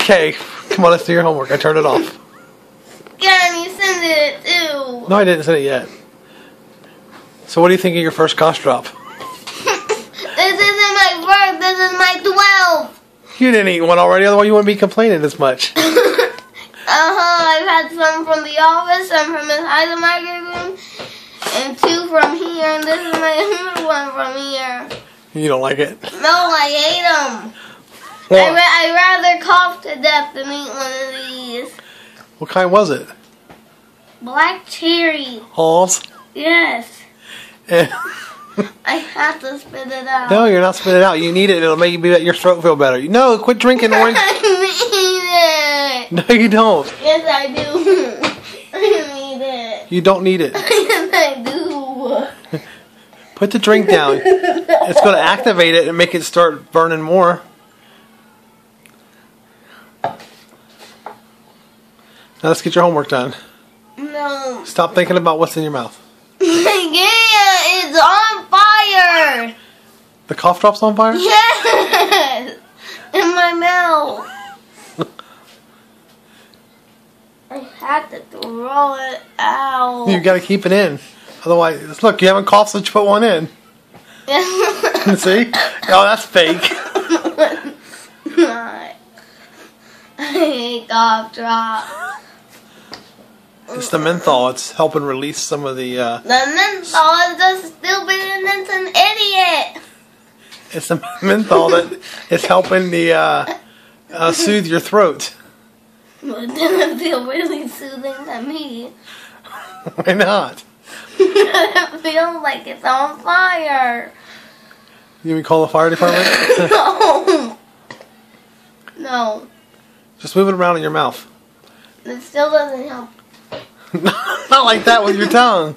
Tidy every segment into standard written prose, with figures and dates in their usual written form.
Okay, come on, let's do your homework. I turned it off. Yeah, and you sent it too. No, I didn't send it yet. So what do you think of your first cough drop? This isn't my first, this is my 12th. You didn't eat one already, otherwise you wouldn't be complaining this much. I've had some from the office, some from the Heidelberger room, and 2 from here, and this is my other one from here. You don't like it? No, I hate them. Well, I'd rather cough to death than eat one of these. what kind was it? Black cherry. Halls? Yes. Eh. I have to spit it out. No, you're not spitting it out. You need it. It'll make your throat feel better. No, quit drinking orange. I need it. No, you don't. Yes, I do. I need it. You don't need it. Yes, I do. Put the drink down. It's going to activate it and make it start burning more. Now let's get your homework done. No. Stop thinking about what's in your mouth. Yeah, it's on fire. The cough drop's on fire? Yes. In my mouth. I had to throw it out. You got to keep it in. Otherwise, look, you haven't coughed since you put one in. See? Oh, that's fake. Not. I hate cough drop. It's the menthol. It's helping release some of the... The menthol is just stupid and it's an idiot. It's the menthol that is helping the soothe your throat. But it doesn't feel really soothing to me. Why not? It feels like it's on fire. You mean call the fire department? No. No. Just move it around in your mouth. It still doesn't help. Not like that with your tongue.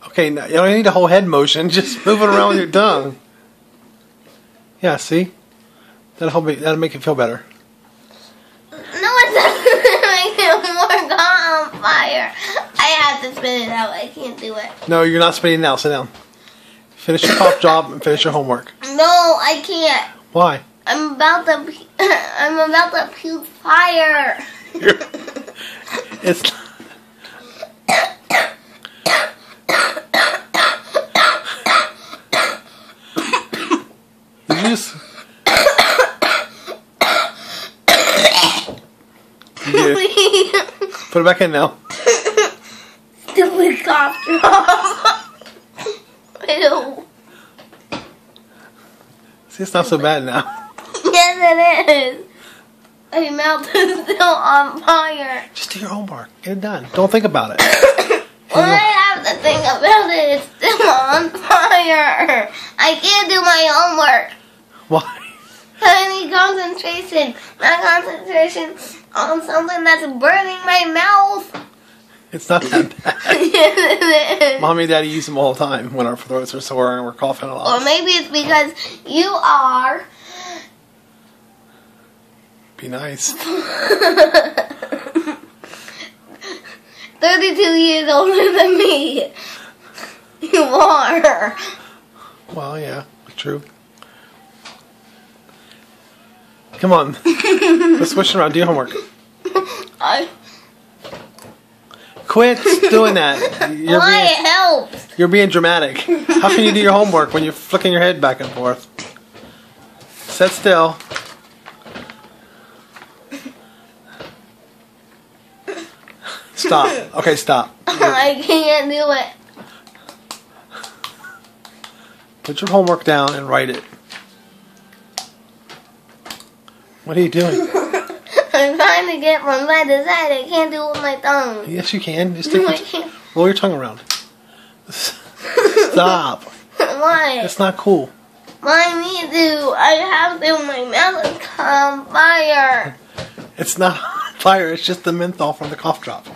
Okay, now, you don't need a whole head motion. Just move it around with your tongue. Yeah, see? That'll make it feel better. No, it doesn't make it more on fire. I have to spit it out. I can't do it. No, you're not spitting it out. Sit down. Finish your cough job and finish your homework. No, I can't. Why? I'm about to puke fire. It's... Did you just... Put it back in now. Stupid cough drop. Ew. See, it's not so bad now. Yes, it is. My mouth is still on fire. Just do your homework. Get it done. Don't think about it. When I have to think about it, it's still on fire. I can't do my homework. Why? I need concentration. Not concentration on something that's burning my mouth. It's not that bad. Yes, it is. Mommy and Daddy use them all the time when our throats are sore and we're coughing a lot. Or maybe it's because you are... Be nice. 32 years older than me. You are. Well, yeah, true. Come on. Let's switch around. Do your homework. Quit doing that. It helps. You're being dramatic. How can you do your homework when you're flicking your head back and forth? Sit still. Stop. Okay, stop. I can't do it. Put your homework down and write it. What are you doing? I'm trying to get from side to side. I can't do it with my tongue. Yes, you can. Just No, take I your can't. roll your tongue around. Stop. Why? That's not cool. I need to. I have to. My mouth is on fire. It's not fire. It's just the menthol from the cough drop.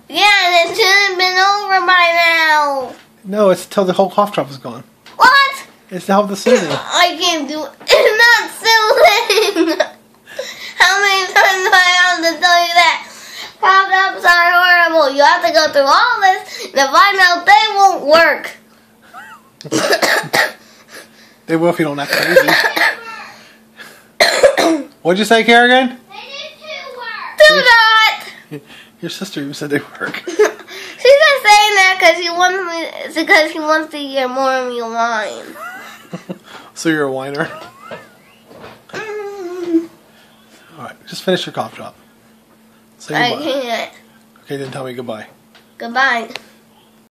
Yeah, and it should have been over by now. No, it's till the whole cough drop is gone. What? It's to help the soothing. I can't do it. It's not soothing. How many times do I have to tell you that? Cough drops are horrible. You have to go through all this to find out they won't work. They will if you don't act crazy. What'd you say, Kerrigan? They did do not. Your sister even said they work. She's just saying that because she wants to hear more of me whine. So you're a whiner. All right, just finish your cough drop. Say I goodbye. can't. Okay, then tell me goodbye. Goodbye.